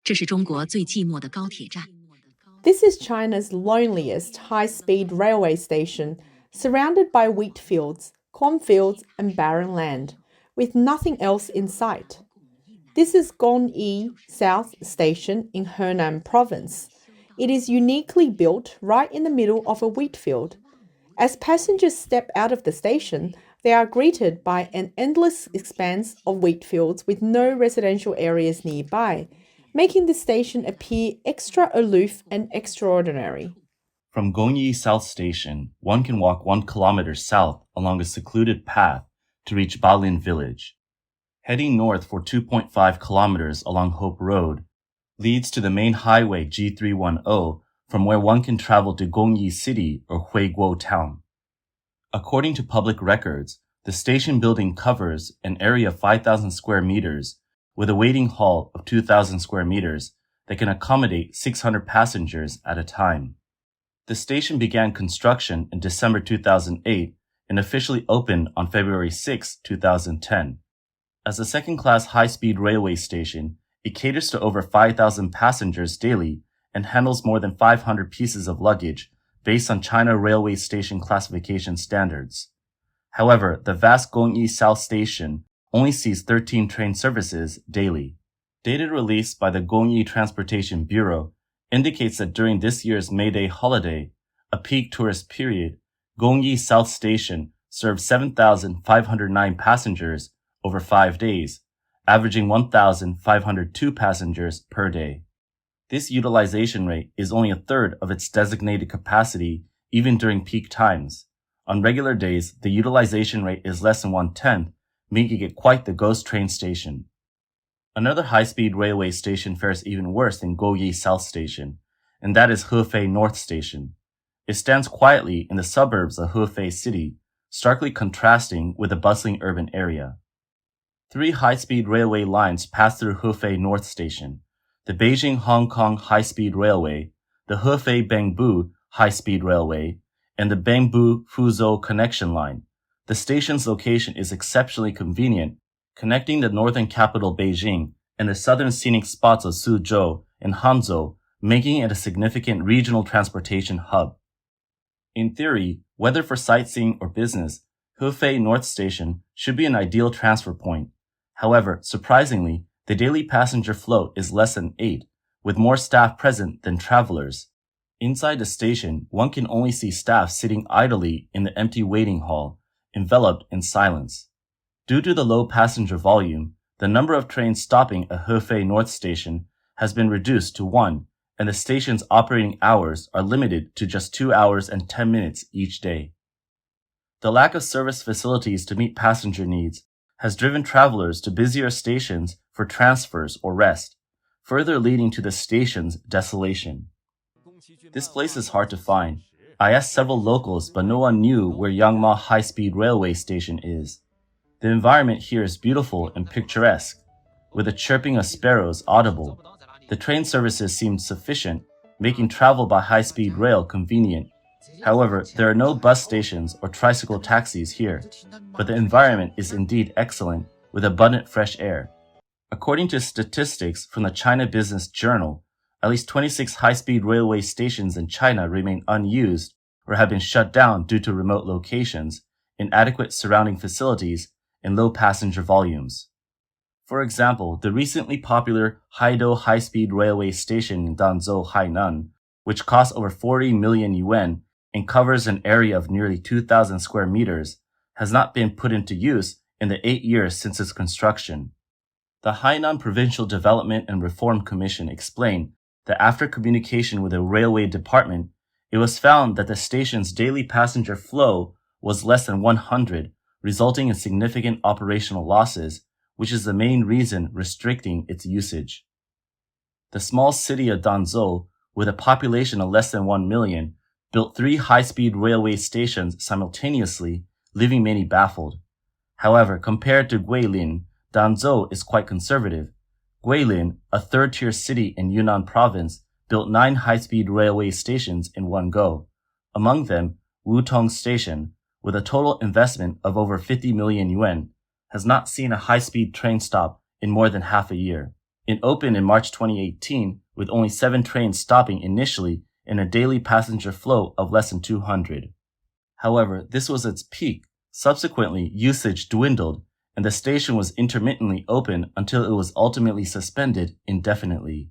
这是中国最寂寞的高铁站。This is China's loneliest high-speed railway station, surrounded by wheat fields, cornfields, and barren land, with nothing else in sight. This is Gongyi South Station in Henan Province. It is uniquely built right in the middle of a wheat field. As passengers step out of the station, they are greeted by an endless expanse of wheat fields with no residential areas nearby, making the station appear extra aloof and extraordinary. From Gongyi South Station, one can walk 1 kilometer south along a secluded path to reach Balin village. Heading north for 2.5 kilometers along Hope Road leads to the main highway G310, from where one can travel to Gongyi City or Huiguo town. According to public records, the station building covers an area of 5,000 square meters with a waiting hall of 2,000 square meters that can accommodate 600 passengers at a time. The station began construction in December 2008 and officially opened on February 6, 2010. As a second-class high-speed railway station, it caters to over 5,000 passengers daily and handles more than 500 pieces of luggage based on China Railway Station classification standards. However, the vast Gongyi South Station only sees 13 train services daily. Data released by the Gongyi Transportation Bureau indicates that during this year's May Day holiday, a peak tourist period, Gongyi South Station served 7,509 passengers over 5 days, averaging 1,502 passengers per day. This utilization rate is only a third of its designated capacity even during peak times. On regular days, the utilization rate is less than 1/10, making it quite the ghost train station. Another high-speed railway station fares even worse than Gongyi South Station, and that is Hefei North Station. It stands quietly in the suburbs of Hefei City, starkly contrasting with the bustling urban area. 3 high-speed railway lines pass through Hefei North Station: the Beijing-Hong Kong High-Speed Railway, the Hefei-Bengbu High-Speed Railway, and the Bengbu-Fuzhou Connection Line. The station's location is exceptionally convenient, connecting the northern capital Beijing and the southern scenic spots of Suzhou and Hangzhou, making it a significant regional transportation hub. In theory, whether for sightseeing or business, Hefei North Station should be an ideal transfer point. However, surprisingly, the daily passenger flow is less than 8, with more staff present than travelers. Inside the station, one can only see staff sitting idly in the empty waiting hall, enveloped in silence. Due to the low passenger volume, the number of trains stopping at Hefei North Station has been reduced to 1, and the station's operating hours are limited to just 2 hours and 10 minutes each day. The lack of service facilities to meet passenger needs has driven travelers to busier stations for transfers or rest, further leading to the station's desolation. This place is hard to find. I asked several locals, but no one knew where Yangma High-Speed Railway Station is. The environment here is beautiful and picturesque, with the chirping of sparrows audible. The train services seemed sufficient, making travel by high-speed rail convenient. However, there are no bus stations or tricycle taxis here, but the environment is indeed excellent, with abundant fresh air. According to statistics from the China Business Journal, at least 26 high-speed railway stations in China remain unused or have been shut down due to remote locations, inadequate surrounding facilities, and low passenger volumes. For example, the recently popular Haido high-speed railway station in Danzhou, Hainan, which costs over 40 million yuan and covers an area of nearly 2,000 square meters, has not been put into use in the 8 years since its construction. The Henan Provincial Development and Reform Commission explained that after communication with the railway department, it was found that the station's daily passenger flow was less than 100, resulting in significant operational losses, which is the main reason restricting its usage. The small city of Danzhou, with a population of less than 1 million, built 3 high-speed railway stations simultaneously, leaving many baffled. However, compared to Guilin, Danzhou is quite conservative. Guilin, a third-tier city in Henan Province, built 9 high-speed railway stations in one go, among them Wutong Station, with a total investment of over 50 million yuan, has not seen a high-speed train stop in more than half a year. It opened in March 2018 with only 7 trains stopping initially and a daily passenger flow of less than 200. However, this was its peak. Subsequently, usage dwindled, and the station was intermittently open until it was ultimately suspended indefinitely.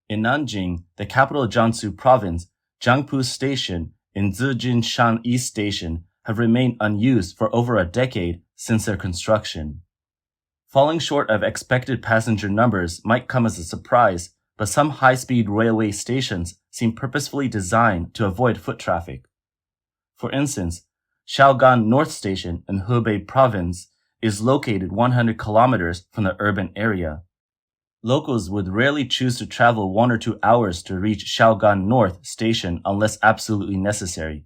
In Nanjing, the capital of Jiangsu Province, Jiangpu Station and Zijinshan East Station have remained unused for over a decade since their construction. Falling short of expected passenger numbers might come as a surprise, but some high-speed railway stations seem purposefully designed to avoid foot traffic. For instance, Shaogan North Station in Hebei Province is located 100 kilometers from the urban area. Locals would rarely choose to travel 1 or 2 hours to reach Shaogan North Station unless absolutely necessary.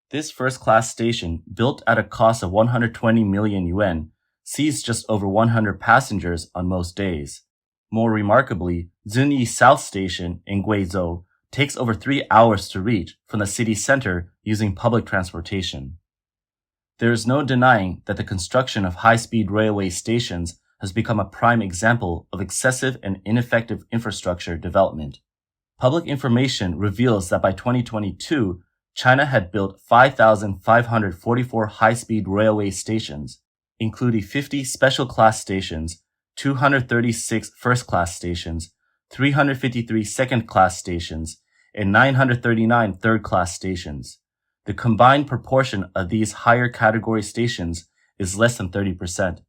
This first-class station, built at a cost of 120 million yuan, sees just over 100 passengers on most days. More remarkably, Gongyi South Station in Guizhou takes over 3 hours to reach from the city center using public transportation. There is no denying that the construction of high-speed railway stations has become a prime example of excessive and ineffective infrastructure development. Public information reveals that by 2022, China had built 5,544 high-speed railway stations, including 50 special-class stations, 236 first-class stations, 353 second-class stations, and 939 third-class stations. The combined proportion of these higher category stations is less than 30%.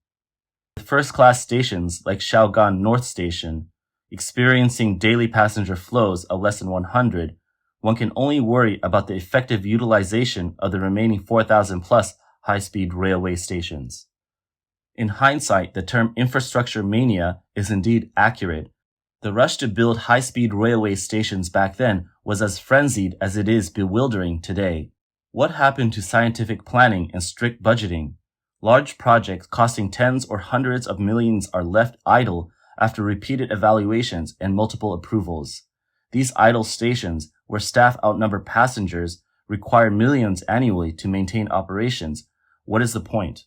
With first-class stations like Shaogan North Station experiencing daily passenger flows of less than 100, one can only worry about the effective utilization of the remaining 4,000 plus high-speed railway stations. In hindsight, the term infrastructure mania is indeed accurate. The rush to build high-speed railway stations back then was as frenzied as it is bewildering today. What happened to scientific planning and strict budgeting? Large projects costing tens or hundreds of millions are left idle after repeated evaluations and multiple approvals. These idle stations, where staff outnumber passengers, require millions annually to maintain operations. What is the point?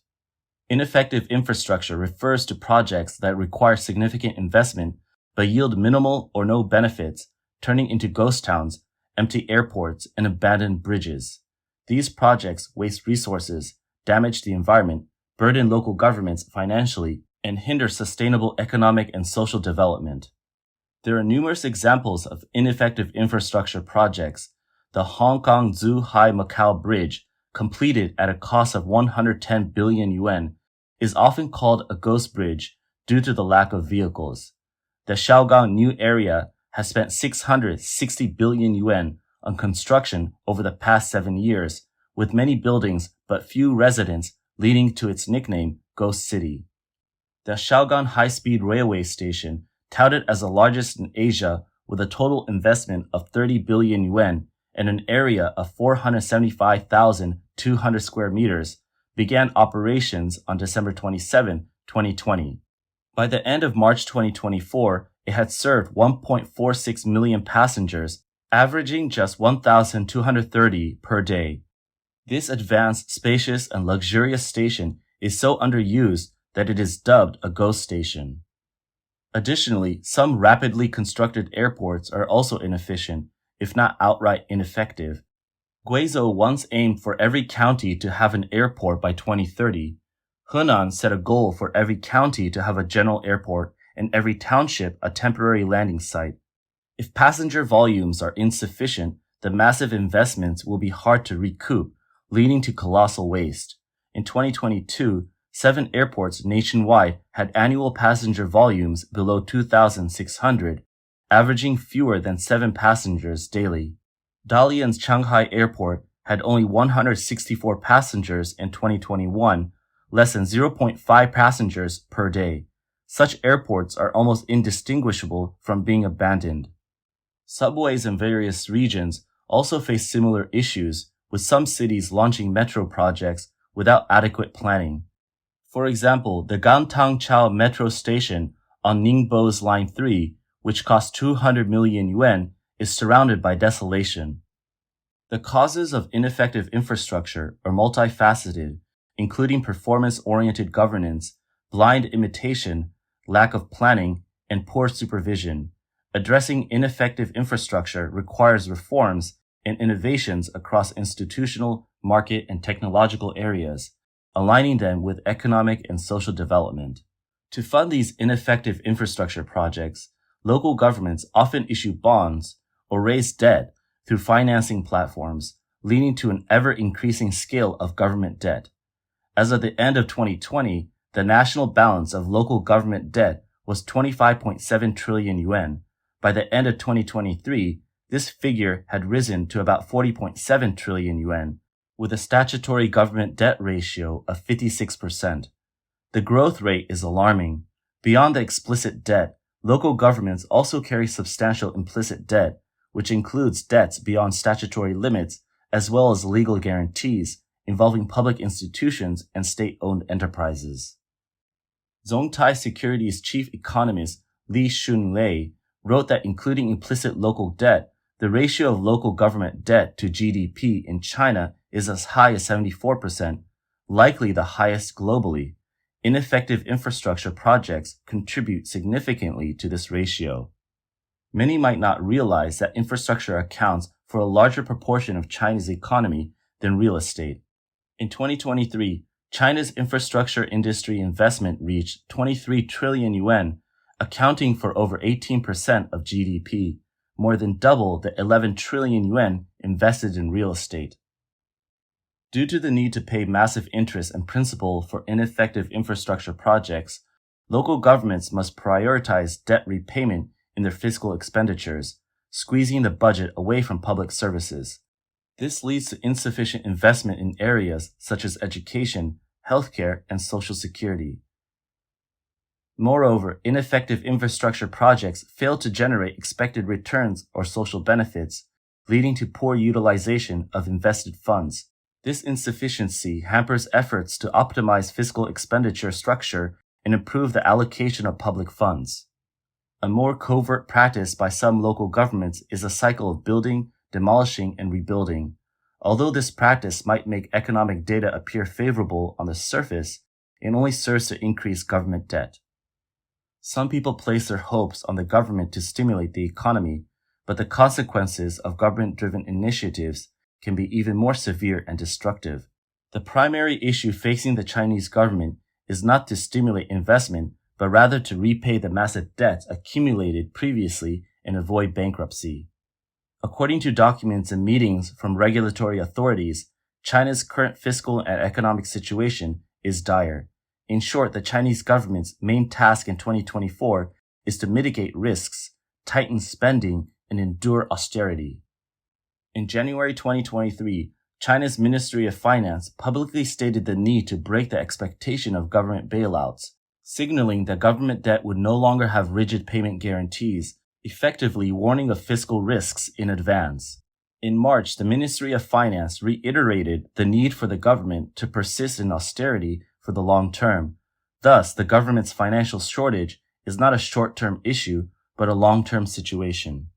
Ineffective infrastructure refers to projects that require significant investment but yield minimal or no benefits, turning into ghost towns, empty airports, and abandoned bridges. These projects waste resources, damage the environment, burden local governments financially, and hinder sustainable economic and social development. There are numerous examples of ineffective infrastructure projects. The Hong Kong-Zhuhai-Macau Bridge, completed at a cost of 110 billion yuan, is often called a ghost bridge due to the lack of vehicles. The Shaogang New Area has spent 660 billion yuan on construction over the past 7 years, with many buildings but few residents, leading to its nickname, Ghost City. The Shaogan High-Speed Railway Station, touted as the largest in Asia with a total investment of 30 billion yuan and an area of 475,200 square meters, began operations on December 27, 2020. By the end of March 2024, it had served 1.46 million passengers, averaging just 1,230 per day. This advanced, spacious, and luxurious station is so underused that it is dubbed a ghost station. Additionally, some rapidly constructed airports are also inefficient, if not outright ineffective. Guizhou once aimed for every county to have an airport by 2030. Henan set a goal for every county to have a general airport and every township a temporary landing site. If passenger volumes are insufficient, the massive investments will be hard to recoup, leading to colossal waste. In 2022, 7 airports nationwide had annual passenger volumes below 2,600, averaging fewer than 7 passengers daily. Dalian's Shanghai Airport had only 164 passengers in 2021, less than 0.5 passengers per day. Such airports are almost indistinguishable from being abandoned. Subways in various regions also face similar issues, with some cities launching metro projects without adequate planning. For example, the Gantangchao metro station on Ningbo's Line 3, which cost 200 million yuan, is surrounded by desolation. The causes of ineffective infrastructure are multifaceted, including performance-oriented governance, blind imitation, lack of planning, and poor supervision. Addressing ineffective infrastructure requires reforms and innovations across institutional, market, and technological areas, aligning them with economic and social development. To fund these ineffective infrastructure projects, local governments often issue bonds or raise debt through financing platforms, leading to an ever-increasing scale of government debt. As of the end of 2020, the national balance of local government debt was 25.7 trillion yuan. By the end of 2023, this figure had risen to about 40.7 trillion yuan, with a statutory government debt ratio of 56%. The growth rate is alarming. Beyond the explicit debt, local governments also carry substantial implicit debt, which includes debts beyond statutory limits, as well as legal guarantees involving public institutions and state-owned enterprises. Zhongtai Securities chief economist Li Shunlei wrote that including implicit local debt, the ratio of local government debt to GDP in China is as high as 74%, likely the highest globally. Ineffective infrastructure projects contribute significantly to this ratio. Many might not realize that infrastructure accounts for a larger proportion of China's economy than real estate. In 2023, China's infrastructure industry investment reached 23 trillion yuan, accounting for over 18% of GDP, more than double the 11 trillion yuan invested in real estate. Due to the need to pay massive interest and principal for ineffective infrastructure projects, local governments must prioritize debt repayment in their fiscal expenditures, squeezing the budget away from public services. This leads to insufficient investment in areas such as education, healthcare, and social security. Moreover, ineffective infrastructure projects fail to generate expected returns or social benefits, leading to poor utilization of invested funds. This insufficiency hampers efforts to optimize fiscal expenditure structure and improve the allocation of public funds. A more covert practice by some local governments is a cycle of building, demolishing, and rebuilding. Although this practice might make economic data appear favorable on the surface, it only serves to increase government debt. Some people place their hopes on the government to stimulate the economy, but the consequences of government-driven initiatives can be even more severe and destructive. The primary issue facing the Chinese government is not to stimulate investment, but rather to repay the massive debts accumulated previously and avoid bankruptcy. According to documents and meetings from regulatory authorities, China's current fiscal and economic situation is dire. In short, the Chinese government's main task in 2024 is to mitigate risks, tighten spending, and endure austerity. In January 2023, China's Ministry of Finance publicly stated the need to break the expectation of government bailouts, signaling that government debt would no longer have rigid payment guarantees, effectively warning of fiscal risks in advance. In March, the Ministry of Finance reiterated the need for the government to persist in austerity for the long term. Thus, the government's financial shortage is not a short-term issue, but a long-term situation.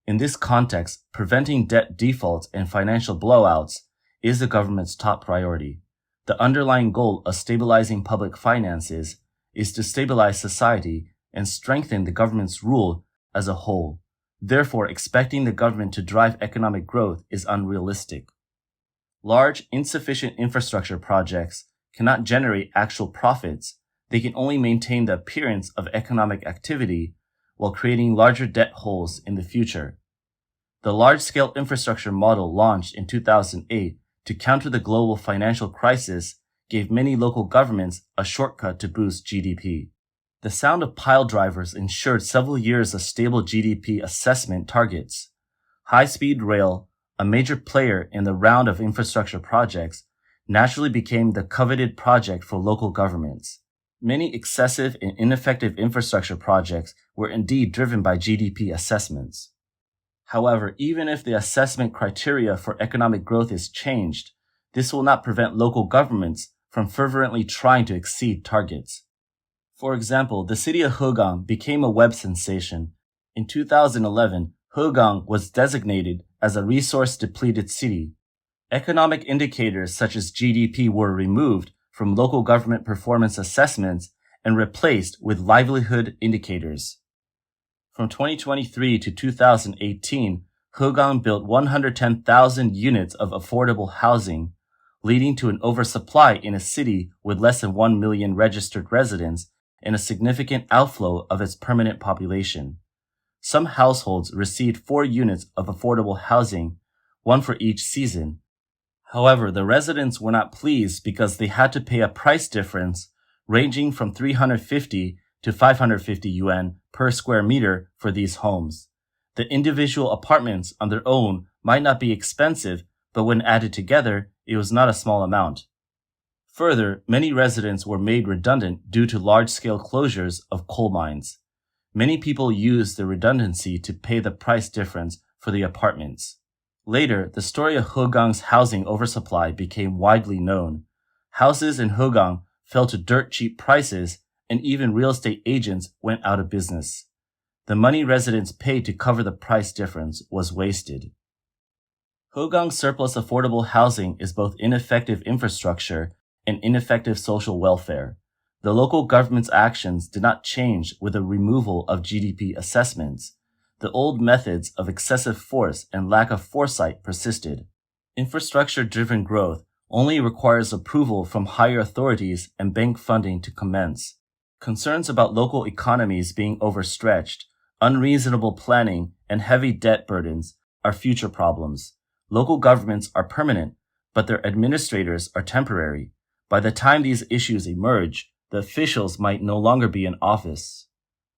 In this context, preventing debt defaults and financial blowouts is the government's top priority. The underlying goal of stabilizing public finances is to stabilize society and strengthen the government's rule as a whole. Therefore, expecting the government to drive economic growth is unrealistic. Large, insufficient infrastructure projects cannot generate actual profits. They can only maintain the appearance of economic activity while creating larger debt holes in the future. The large-scale infrastructure model launched in 2008 to counter the global financial crisis gave many local governments a shortcut to boost GDP. The sound of pile drivers ensured several years of stable GDP assessment targets. High-speed rail, a major player in the round of infrastructure projects, naturally became the coveted project for local governments. Many excessive and ineffective infrastructure projects were indeed driven by GDP assessments. However, even if the assessment criteria for economic growth is changed, this will not prevent local governments from fervently trying to exceed targets. For example, the city of Hegang became a web sensation. In 2011, Hegang was designated as a resource-depleted city. Economic indicators such as GDP were removed from local government performance assessments, and replaced with livelihood indicators. From 2023 to 2018, Hegang built 110,000 units of affordable housing, leading to an oversupply in a city with less than 1 million registered residents and a significant outflow of its permanent population. Some households received 4 units of affordable housing, one for each season. However, the residents were not pleased because they had to pay a price difference ranging from 350 to 550 yuan per square meter for these homes. The individual apartments on their own might not be expensive, but when added together, it was not a small amount. Further, many residents were made redundant due to large-scale closures of coal mines. Many people used the redundancy to pay the price difference for the apartments. Later, the story of Hegang's housing oversupply became widely known. Houses in Hegang fell to dirt-cheap prices, and even real estate agents went out of business. The money residents paid to cover the price difference was wasted. Hegang's surplus affordable housing is both ineffective infrastructure and ineffective social welfare. The local government's actions did not change with the removal of GDP assessments. The old methods of excessive force and lack of foresight persisted. Infrastructure-driven growth only requires approval from higher authorities and bank funding to commence. Concerns about local economies being overstretched, unreasonable planning, and heavy debt burdens are future problems. Local governments are permanent, but their administrators are temporary. By the time these issues emerge, the officials might no longer be in office.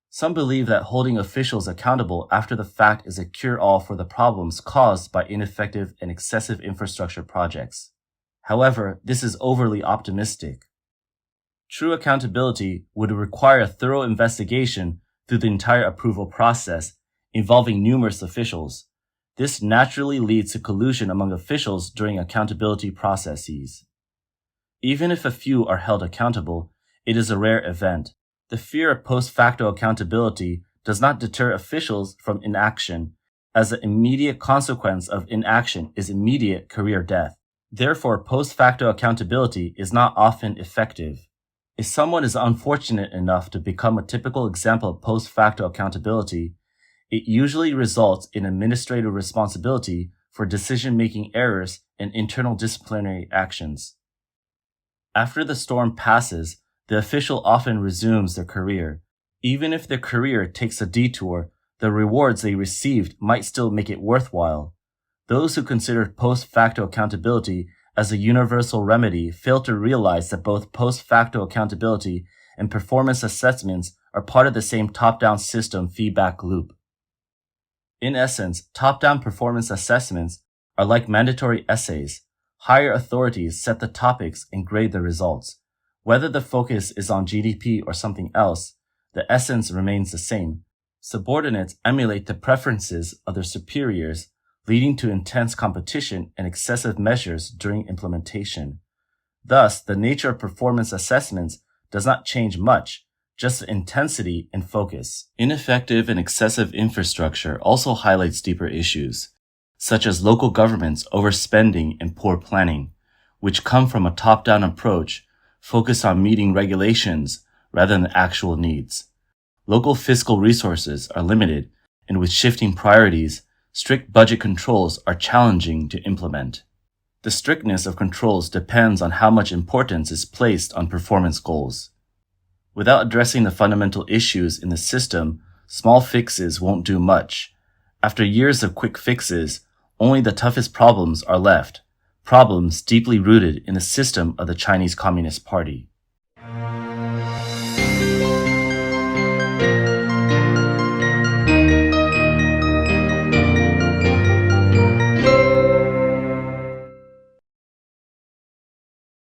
Some believe that holding officials accountable after the fact is a cure-all for the problems caused by ineffective and excessive infrastructure projects. However, this is overly optimistic. True accountability would require a thorough investigation through the entire approval process, involving numerous officials. This naturally leads to collusion among officials during accountability processes. Even if a few are held accountable, it is a rare event. The fear of post-facto accountability does not deter officials from inaction, as the immediate consequence of inaction is immediate career death. Therefore, post-facto accountability is not often effective. If someone is unfortunate enough to become a typical example of post-facto accountability, it usually results in administrative responsibility for decision-making errors and internal disciplinary actions. After the storm passes, the official often resumes their career. Even if their career takes a detour, the rewards they received might still make it worthwhile. Those who consider post-facto accountability as a universal remedy fail to realize that both post-facto accountability and performance assessments are part of the same top-down system feedback loop. In essence, top-down performance assessments are like mandatory essays. Higher authorities set the topics and grade the results. Whether the focus is on GDP or something else, the essence remains the same. Subordinates emulate the preferences of their superiors, leading to intense competition and excessive measures during implementation. Thus, the nature of performance assessments does not change much, just the intensity and focus. Ineffective and excessive infrastructure also highlights deeper issues, such as local governments overspending and poor planning, which come from a top-down approach focused on meeting regulations rather than actual needs. Local fiscal resources are limited, and with shifting priorities, strict budget controls are challenging to implement. The strictness of controls depends on how much importance is placed on performance goals. Without addressing the fundamental issues in the system, small fixes won't do much. After years of quick fixes, only the toughest problems are left, problems deeply rooted in the system of the Chinese Communist Party.